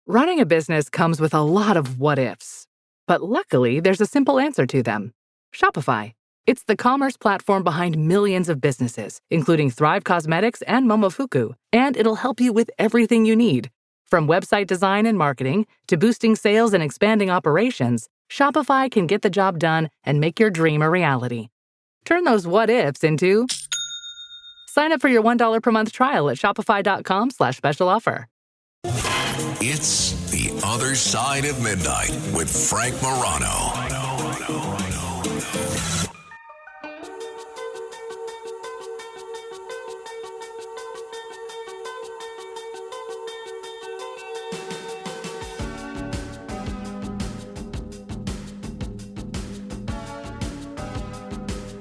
Running a business comes with a lot of what-ifs. But luckily, there's a simple answer to them. Shopify. It's the commerce platform behind millions of businesses, including Thrive Cosmetics and Momofuku, and it'll help you with everything you need. From website design and marketing to boosting sales and expanding operations, Shopify can get the job done and make your dream a reality. Turn those what-ifs into... Sign up for your $1 per month trial at shopify.com/special offer. It's The Other Side of Midnight with Frank Morano.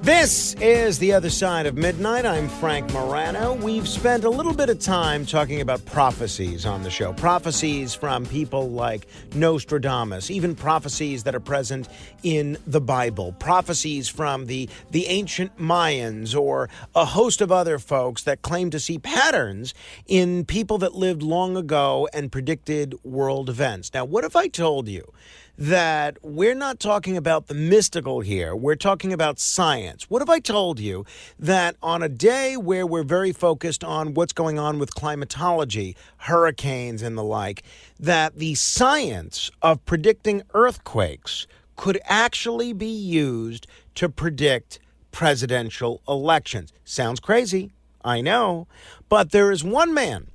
This is The Other Side of Midnight. I'm Frank Morano. We've spent a little bit of time talking about prophecies on the show. Prophecies from people like Nostradamus, even prophecies that are present in the Bible. Prophecies from the ancient Mayans or a host of other folks that claim to see patterns in people that lived long ago and predicted world events. Now, what if I told you that we're not talking about the mystical here, we're talking about science? What if I told you that on a day where we're very focused on what's going on with climatology, hurricanes and the like, that the science of predicting earthquakes could actually be used to predict presidential elections? Sounds crazy, I know, but there is one man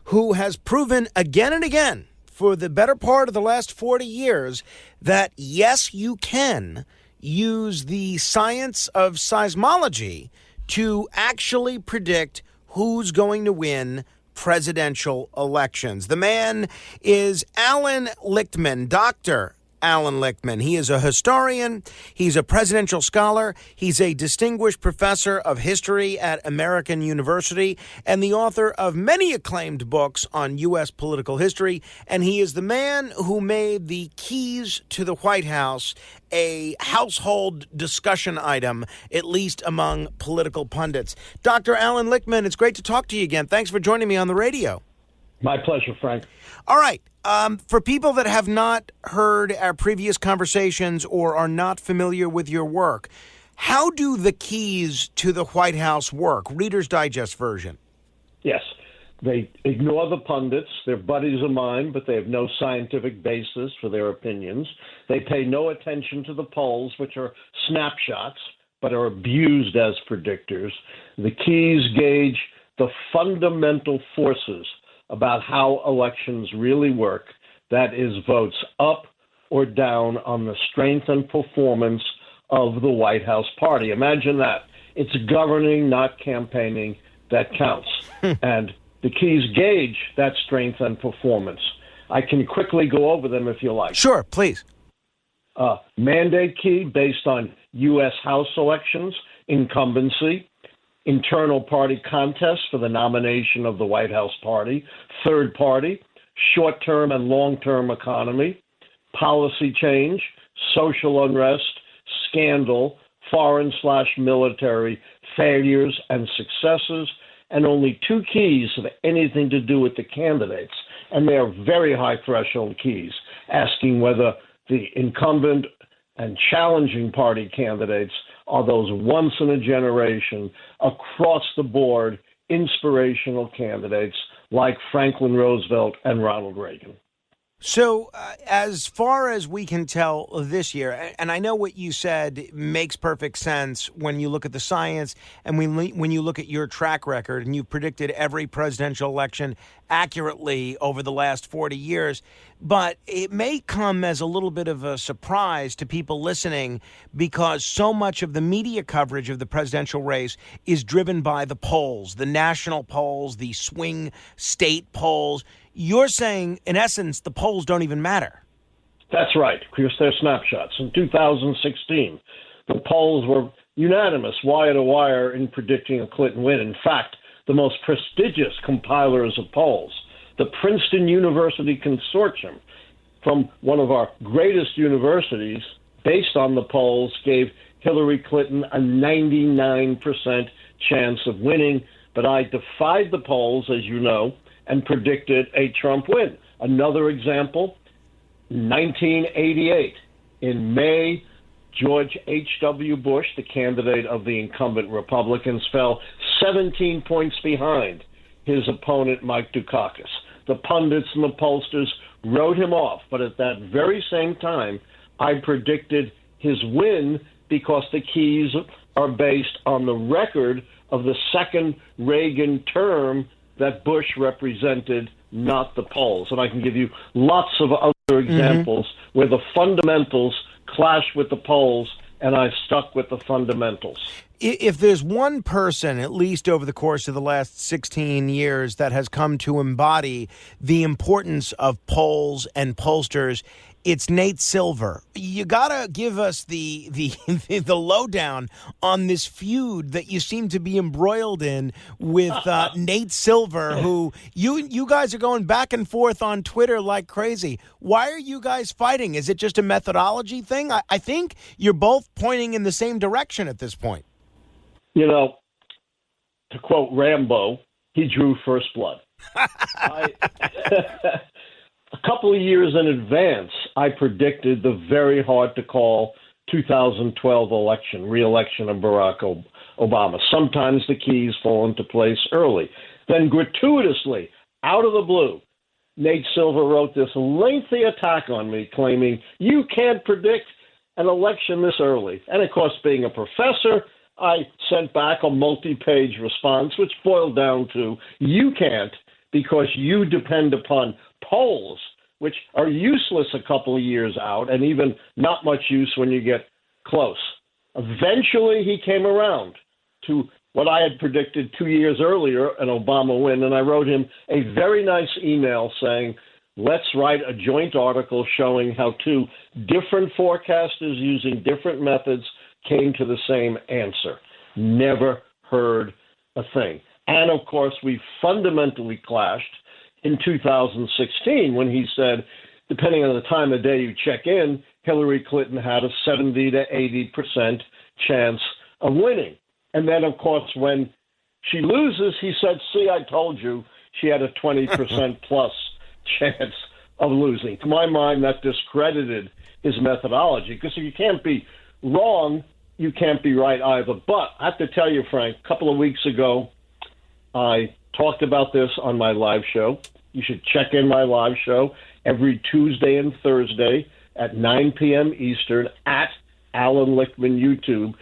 who has proven again and again for the better part of the last 40 years that, yes, you can use the science of seismology to actually predict who's going to win presidential elections. The man is Allan Lichtman, Dr. Allan Lichtman. He is a historian. He's a presidential scholar. He's a distinguished professor of history at American University and the author of many acclaimed books on U.S. political history. And he is the man who made the keys to the White House a household discussion item, at least among political pundits. Dr. Allan Lichtman, it's great to talk to you again. Thanks for joining me on the radio. My pleasure, Frank. All right. For people that have not heard our previous conversations or are not familiar with your work, how do the keys to the White House work? Reader's Digest version. Yes. They ignore the pundits. They're buddies of mine, but they have no scientific basis for their opinions. They pay no attention to the polls, which are snapshots, but are abused as predictors. The keys gauge the fundamental forces about how elections really work, that is, votes up or down on the strength and performance of the White House party. Imagine that. It's governing, not campaigning, that counts. And the keys gauge that strength and performance. I can quickly go over them if you like. Sure, please. Mandate key based on U.S. House elections, incumbency, internal party contest for the nomination of the White House party, third party, short-term and long-term economy, policy change, social unrest, scandal, foreign/military, failures and successes, and only two keys have anything to do with the candidates. And they are very high threshold keys, asking whether the incumbent and challenging party candidates are those once-in-a-generation, across-the-board, inspirational candidates like Franklin Roosevelt and Ronald Reagan. So as far as we can tell this year, and I know what you said makes perfect sense when you look at the science and when you look at your track record, and you've predicted every presidential election accurately over the last 40 years, but it may come as a little bit of a surprise to people listening because so much of the media coverage of the presidential race is driven by the polls, the national polls, the swing state polls. You're saying, in essence, the polls don't even matter. That's right, because they're snapshots. In 2016, the polls were unanimous, wire to wire, in predicting a Clinton win. In fact, the most prestigious compilers of polls, the Princeton University Consortium, from one of our greatest universities, based on the polls, gave Hillary Clinton a 99% chance of winning. But I defied the polls, as you know, and predicted a Trump win. Another example, 1988, in May, George H.W. Bush, the candidate of the incumbent Republicans, fell 17 points behind his opponent, Mike Dukakis. The pundits and the pollsters wrote him off, but at that very same time, I predicted his win because the keys are based on the record of the second Reagan term that Bush represented, not the polls. And I can give you lots of other examples where the fundamentals clash with the polls, and I've stuck with the fundamentals. If there's one person, at least over the course of the last 16 years, that has come to embody the importance of polls and pollsters, it's Nate Silver. You gotta give us the lowdown on this feud that you seem to be embroiled in with Nate Silver, who you guys are going back and forth on Twitter like crazy. Why are you guys fighting? Is it just a methodology thing? I think you're both pointing in the same direction at this point. You know, to quote Rambo, he drew first blood. A couple of years in advance, I predicted the very hard-to-call 2012 re-election of Barack Obama. Sometimes the keys fall into place early. Then gratuitously, out of the blue, Nate Silver wrote this lengthy attack on me, claiming, you can't predict an election this early. And, of course, being a professor, I sent back a multi-page response, which boiled down to, you can't because you depend upon polls, which are useless a couple of years out and even not much use when you get close. Eventually, he came around to what I had predicted 2 years earlier, an Obama win, and I wrote him a very nice email saying, let's write a joint article showing how two different forecasters using different methods came to the same answer. Never heard a thing. And, of course, we fundamentally clashed in 2016 when he said, depending on the time of day you check in, Hillary Clinton had a 70 to 80% chance of winning. And then, of course, when she loses, he said, see, I told you she had a 20% plus chance of losing. To my mind, that discredited his methodology, because if you can't be wrong, you can't be right either. But I have to tell you, Frank, a couple of weeks ago, I talked about this on my live show. You should check in my live show every Tuesday and Thursday at 9 p.m. Eastern at Allan Lichtman YouTube.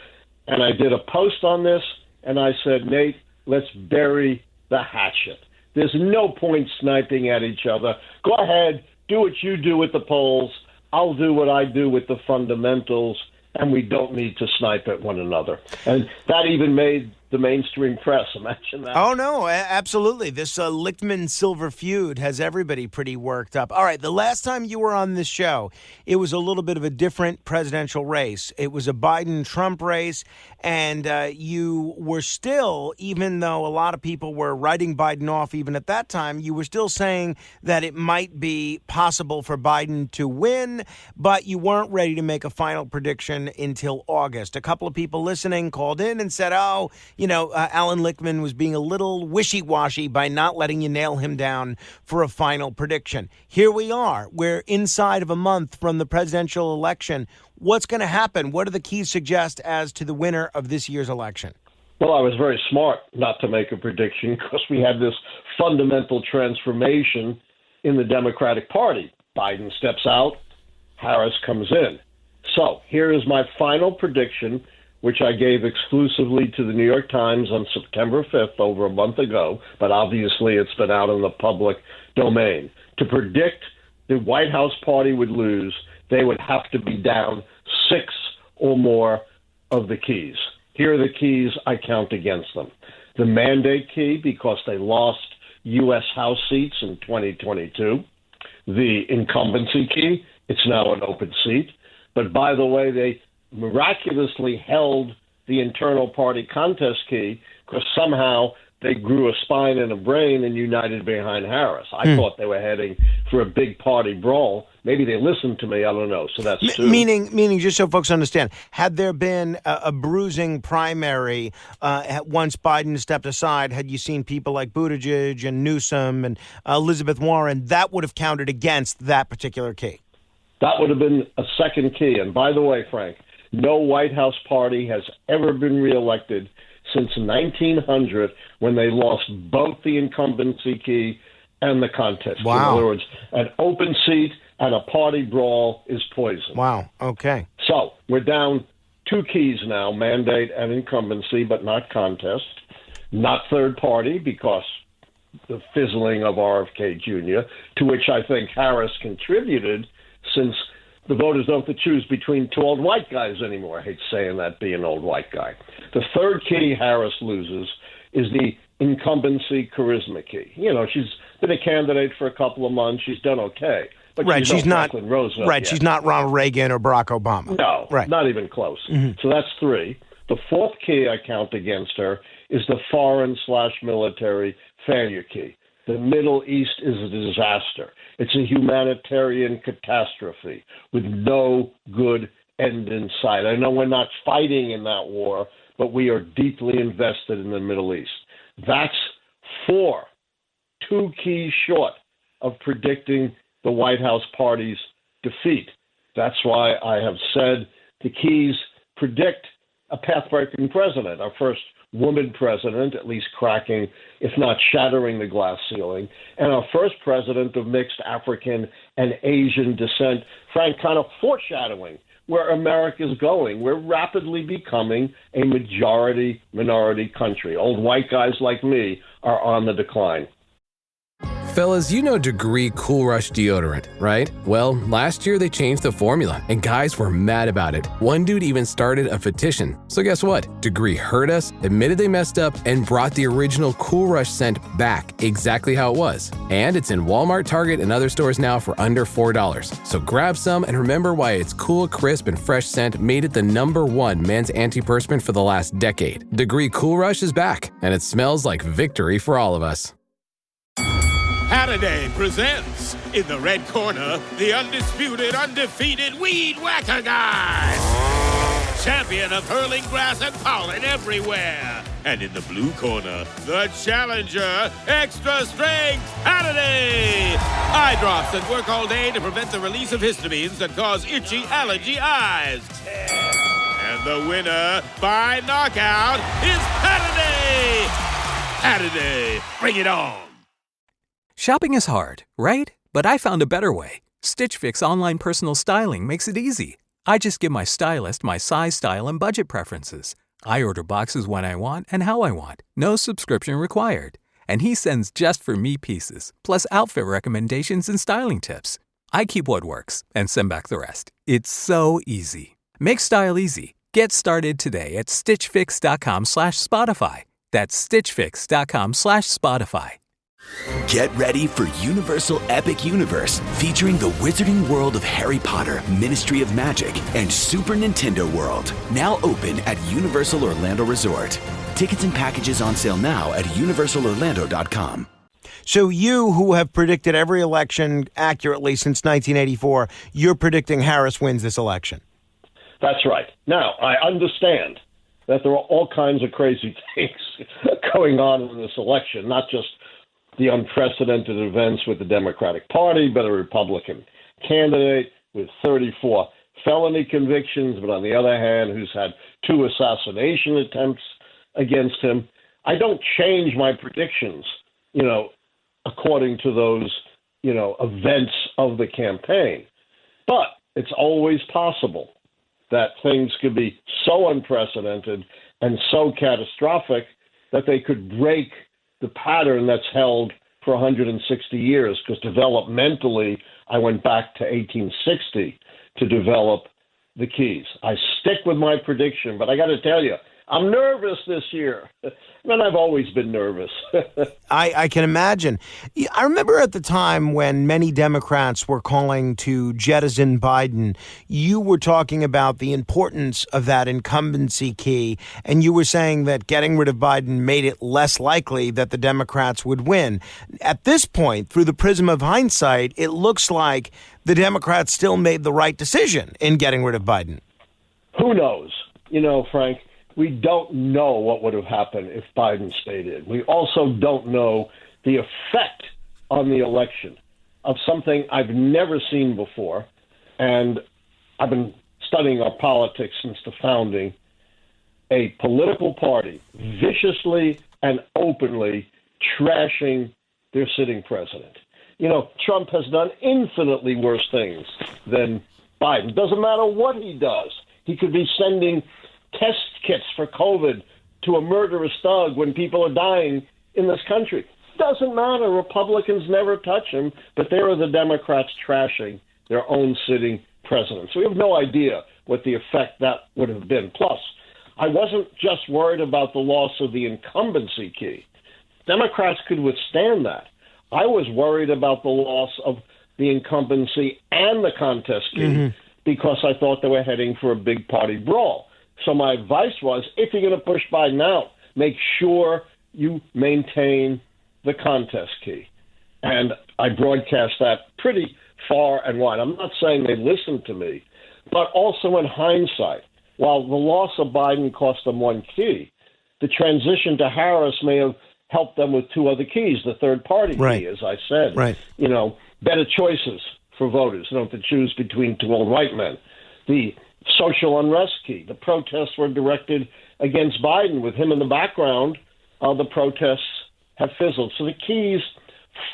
And I did a post on this, and I said, Nate, let's bury the hatchet. There's no point sniping at each other. Go ahead, do what you do with the polls. I'll do what I do with the fundamentals, and we don't need to snipe at one another. And that even made the mainstream press. Imagine that. Oh, no, absolutely. This Lichtman-Silver feud has everybody pretty worked up. All right, the last time you were on this show, it was a little bit of a different presidential race. It was a Biden-Trump race, and you were still, even though a lot of people were writing Biden off even at that time, you were still saying that it might be possible for Biden to win, but you weren't ready to make a final prediction until August. A couple of people listening called in and said, Allan Lichtman was being a little wishy-washy by not letting you nail him down for a final prediction. Here we are. We're inside of a month from the presidential election. What's going to happen? What do the keys suggest as to the winner of this year's election? Well, I was very smart not to make a prediction because we had this fundamental transformation in the Democratic Party. Biden steps out, Harris comes in. So here is my final prediction, which I gave exclusively to the New York Times on September 5th, over a month ago, but obviously it's been out in the public domain. To predict the White House party would lose, they would have to be down 6 or more of the keys. Here are the keys I count against them. The mandate key, because they lost U.S. House seats in 2022. The incumbency key, it's now an open seat. But by the way, they miraculously held the internal party contest key because somehow they grew a spine and a brain and united behind Harris. I thought they were heading for a big party brawl. Maybe they listened to me. I don't know. So that's two. Meaning, just so folks understand, had there been a bruising primary once Biden stepped aside, had you seen people like Buttigieg and Newsom and Elizabeth Warren, that would have counted against that particular key? That would have been a second key. And by the way, Frank, no White House party has ever been reelected since 1900, when they lost both the incumbency key and the contest. Wow. In other words, an open seat and a party brawl is poison. Wow. Okay. So we're down two keys now, mandate and incumbency, but not contest. Not third party, because the fizzling of RFK Jr., to which I think Harris contributed, since the voters don't have to choose between two old white guys anymore. I hate saying that, being an old white guy. The third key Harris loses is the incumbency charisma key. You know, she's been a candidate for a couple of months. She's done okay. But right, she's not Franklin Roosevelt right. yet. She's not Ronald Reagan or Barack Obama. No, right. Not even close. So that's three. The fourth key I count against her is the foreign/military failure key. The Middle East is a disaster. It's a humanitarian catastrophe with no good end in sight. I know we're not fighting in that war, but we are deeply invested in the Middle East. That's four, two keys short of predicting the White House party's defeat. That's why I have said the keys predict a path-breaking president, our first woman president, at least cracking, if not shattering, the glass ceiling, and our first president of mixed African and Asian descent. Frank, kind of foreshadowing where America's going. We're rapidly becoming a majority-minority country. Old white guys like me are on the decline. Fellas, you know Degree Cool Rush deodorant, right? Well, last year they changed the formula, and guys were mad about it. One dude even started a petition. So guess what? Degree heard us, admitted they messed up, and brought the original Cool Rush scent back exactly how it was. And it's in Walmart, Target, and other stores now for under $4. So grab some and remember why its cool, crisp, and fresh scent made it the #1 men's antiperspirant for the last decade. Degree Cool Rush is back, and it smells like victory for all of us. Halliday presents, in the red corner, the undisputed, undefeated Weed Whacker Guy. Champion of hurling grass and pollen everywhere. And in the blue corner, the challenger, extra strength Halliday. Eye drops that work all day to prevent the release of histamines that cause itchy allergy eyes. And the winner by knockout is Halliday. Halliday, bring it on. Shopping is hard, right? But I found a better way. Stitch Fix online personal styling makes it easy. I just give my stylist my size, style, and budget preferences. I order boxes when I want and how I want. No subscription required. And he sends just for me pieces, plus outfit recommendations and styling tips. I keep what works and send back the rest. It's so easy. Make style easy. Get started today at stitchfix.com/Spotify. That's stitchfix.com/Spotify. Get ready for Universal Epic Universe, featuring the Wizarding World of Harry Potter, Ministry of Magic, and Super Nintendo World. Now open at Universal Orlando Resort. Tickets and packages on sale now at universalorlando.com. So you, who have predicted every election accurately since 1984, you're predicting Harris wins this election. That's right. Now, I understand that there are all kinds of crazy things going on in this election, not just the unprecedented events with the Democratic Party, but a Republican candidate with 34 felony convictions, but on the other hand, who's had 2 assassination attempts against him. I don't change my predictions, according to those, events of the campaign. But it's always possible that things could be so unprecedented and so catastrophic that they could break the pattern that's held for 160 years, because developmentally, I went back to 1860 to develop the keys. I stick with my prediction, but I got to tell you, I'm nervous this year. And I've always been nervous. I can imagine. I remember at the time when many Democrats were calling to jettison Biden, you were talking about the importance of that incumbency key, and you were saying that getting rid of Biden made it less likely that the Democrats would win. At this point, through the prism of hindsight, it looks like the Democrats still made the right decision in getting rid of Biden. Who knows? Frank, we don't know what would have happened if Biden stayed in. We also don't know the effect on the election of something I've never seen before. And I've been studying our politics since the founding. A political party viciously and openly trashing their sitting president. Trump has done infinitely worse things than Biden. Doesn't matter what he does. He could be sending test kits for COVID to a murderous thug when people are dying in this country. Doesn't matter. Republicans never touch him, but there are the Democrats trashing their own sitting president. So we have no idea what the effect that would have been. Plus, I wasn't just worried about the loss of the incumbency key. Democrats could withstand that. I was worried about the loss of the incumbency and the contest key because I thought they were heading for a big party brawl. So my advice was, if you're going to push Biden out, make sure you maintain the contest key. And I broadcast that pretty far and wide. I'm not saying they listened to me, but also in hindsight, while the loss of Biden cost them one key, the transition to Harris may have helped them with two other keys, the third party key, as I said. Right. Better choices for voters. They don't have to choose between two old white men. The social unrest key. The protests were directed against Biden. With him in the background, the protests have fizzled. So the keys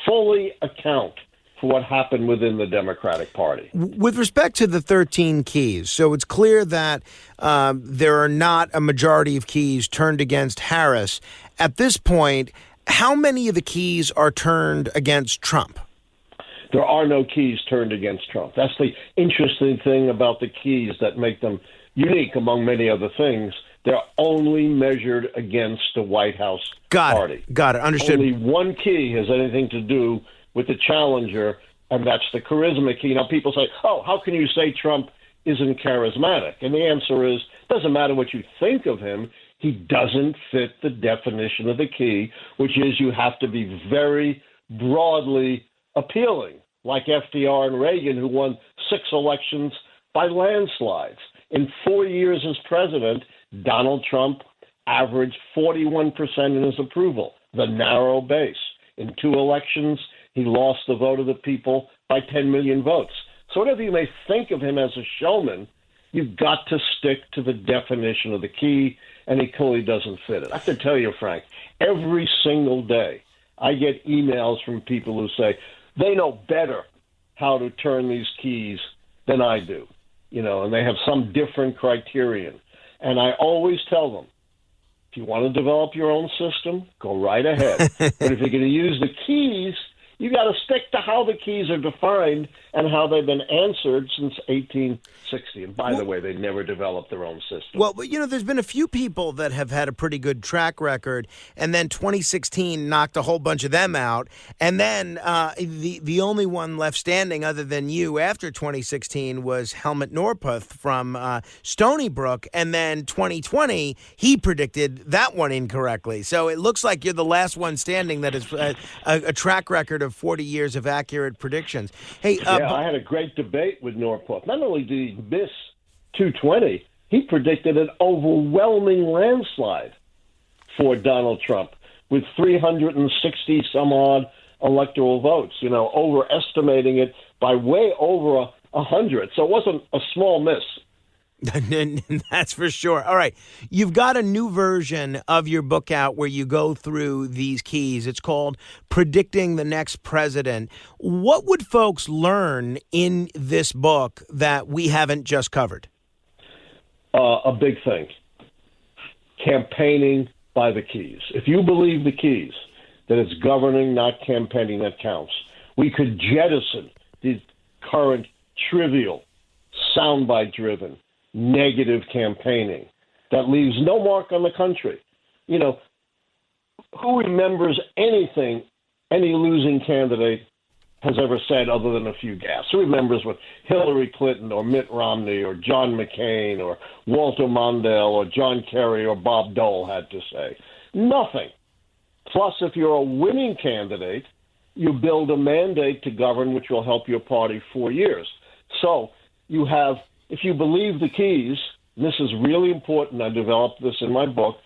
fully account for what happened within the Democratic Party. With respect to the 13 keys, so it's clear that there are not a majority of keys turned against Harris. At this point, how many of the keys are turned against Trump? There are no keys turned against Trump. That's the interesting thing about the keys that make them unique among many other things. They're only measured against the White House party. Got it. Understood. Only one key has anything to do with the challenger, and that's the charisma key. Now, people say, how can you say Trump isn't charismatic? And the answer is, it doesn't matter what you think of him. He doesn't fit the definition of the key, which is you have to be very broadly appealing, like FDR and Reagan, who won 6 elections by landslides. In 4 years as president, Donald Trump averaged 41% in his approval, the narrow base. In 2 elections, he lost the vote of the people by 10 million votes. So whatever you may think of him as a showman, you've got to stick to the definition of the key, and he clearly doesn't fit it. I can tell you, Frank, every single day I get emails from people who say they know better how to turn these keys than I do, and they have some different criterion. And I always tell them, if you want to develop your own system, go right ahead. But if you're going to use the keys, you got to stick to how the keys are defined and how they've been answered since 1860. And by the way, they never developed their own system. Well, there's been a few people that have had a pretty good track record, and then 2016 knocked a whole bunch of them out. And then the only one left standing other than you after 2016 was Helmut Norpoth from Stony Brook. And then 2020, he predicted that one incorrectly. So it looks like you're the last one standing that has a track record of 40 years of accurate predictions. Hey, I had a great debate with Norpoth. Not only did he miss 220, he predicted an overwhelming landslide for Donald Trump with 360 some odd electoral votes, overestimating it by way over 100. So it wasn't a small miss. That's for sure. All right. You've got a new version of your book out where you go through these keys. It's called Predicting the Next President. What would folks learn in this book that we haven't just covered? A big thing. Campaigning by the keys. If you believe the keys, that it's governing, not campaigning, that counts. We could jettison the current trivial, soundbite-driven, negative campaigning that leaves no mark on the country. You know, who remembers anything any losing candidate has ever said other than a few gaffes? Who remembers what Hillary Clinton or Mitt Romney or John McCain or Walter Mondale or John Kerry or Bob Dole had to say? Nothing. Plus, if you're a winning candidate, you build a mandate to govern which will help your party 4 years. So you have, if you believe the keys, and this is really important, I developed this in my book,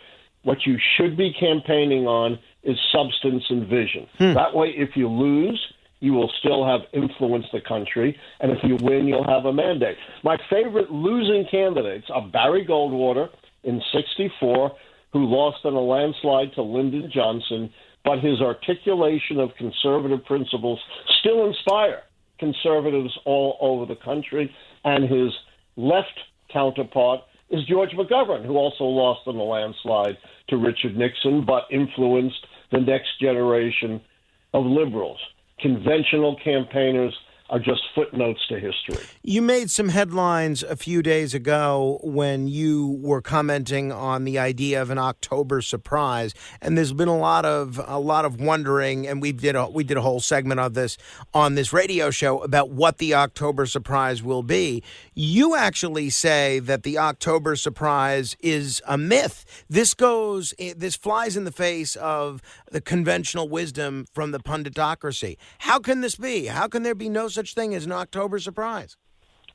what you should be campaigning on is substance and vision. That way, if you lose, you will still have influenced the country, and if you win, you'll have a mandate. My favorite losing candidates are Barry Goldwater in '64, who lost in a landslide to Lyndon Johnson, but his articulation of conservative principles still inspire conservatives all over the country, and his left counterpart is George McGovern, who also lost in a landslide to Richard Nixon, but influenced the next generation of liberals. Conventional campaigners are just footnotes to history. You made some headlines a few days ago when you were commenting on the idea of an October surprise, and there's been a lot of wondering, and we did a whole segment of this on this radio show about what the October surprise will be. You actually say that the October surprise is a myth. This flies in the face of the conventional wisdom from the punditocracy. How can this be? How can there be no such thing as an October surprise?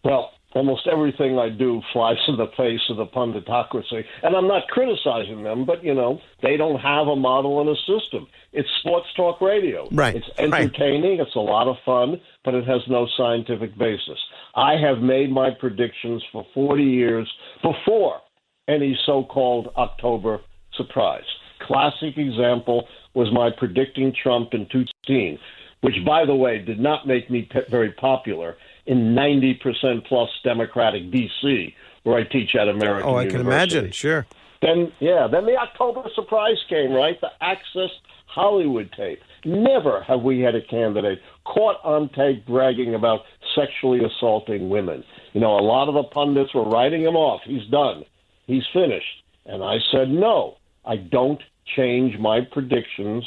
Well, almost everything I do flies in the face of the punditocracy. And I'm not criticizing them, but, they don't have a model and a system. It's sports talk radio. Right. It's entertaining. Right. It's a lot of fun, but it has no scientific basis. I have made my predictions for 40 years before any so-called October surprise. Classic example was my predicting Trump in 2016, which, by the way, did not make me very popular in 90% plus Democratic D.C., where I teach at American University. Oh, I can imagine, sure. Then the October surprise came, right? The Access Hollywood tape. Never have we had a candidate caught on tape bragging about sexually assaulting women. A lot of the pundits were writing him off. He's done. He's finished. And I said, no, I don't change my predictions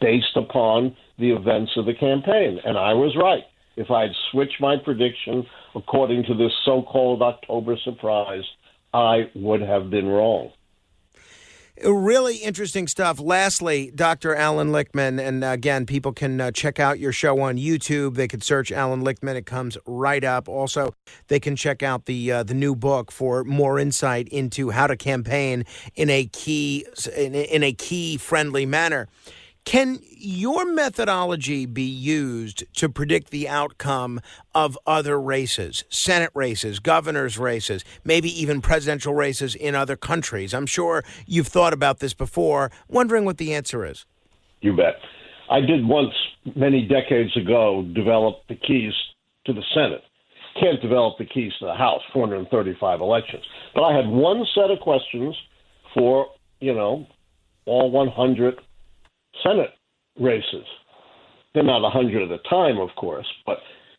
based upon the events of the campaign. And I was right. If I had switched my prediction according to this so-called October surprise, I would have been wrong. Really interesting stuff. Lastly, Dr. Allan Lichtman, and again, people can check out your show on YouTube. They could search Allan Lichtman. It comes right up. Also, they can check out the new book for more insight into how to campaign in a key friendly manner. Can your methodology be used to predict the outcome of other races, Senate races, governor's races, maybe even presidential races in other countries? I'm sure you've thought about this before, wondering what the answer is. You bet. I did once, many decades ago, develop the keys to the Senate. Can't develop the keys to the House, 435 elections. But I had one set of questions for, all 100 Senate races. They're not 100 at a time, of course,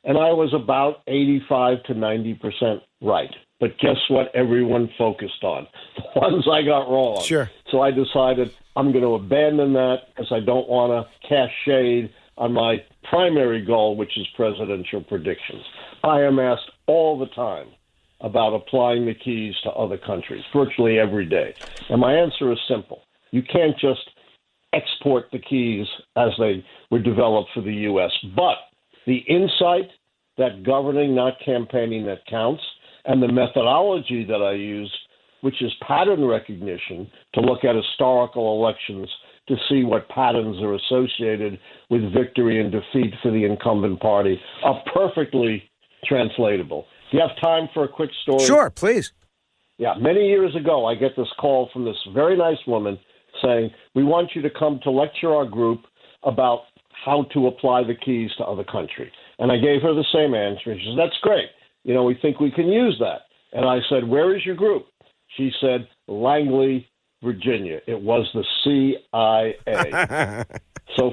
and I was about 85 to 90% right. But guess what everyone focused on? The ones I got wrong. Sure. So I decided I'm going to abandon that because I don't want to cast shade on my primary goal, which is presidential predictions. I am asked all the time about applying the keys to other countries, virtually every day. And my answer is simple. You can't just export the keys as they were developed for the U.S. But the insight that governing, not campaigning, that counts, and the methodology that I use, which is pattern recognition, to look at historical elections to see what patterns are associated with victory and defeat for the incumbent party, are perfectly translatable. Do you have time for a quick story? Sure, please. Yeah, many years ago, I get this call from this very nice woman saying, we want you to come to lecture our group about how to apply the keys to other countries. And I gave her the same answer. She said, that's great. We think we can use that. And I said, where is your group? She said, Langley, Virginia. It was the CIA. So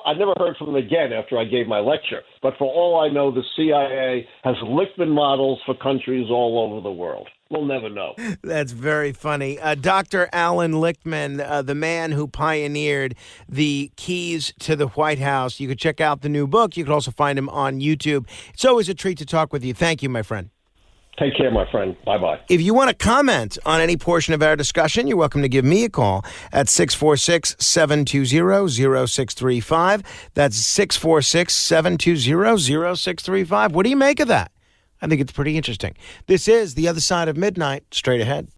I never heard from them again after I gave my lecture. But for all I know, the CIA has Lichtman models for countries all over the world. We'll never know. That's very funny. Dr. Allan Lichtman, the man who pioneered the keys to the White House. You could check out the new book. You could also find him on YouTube. It's always a treat to talk with you. Thank you, my friend. Take care, my friend. Bye-bye. If you want to comment on any portion of our discussion, you're welcome to give me a call at 646-720-0635. That's 646-720-0635. What do you make of that? I think it's pretty interesting. This is The Other Side of Midnight. Straight ahead.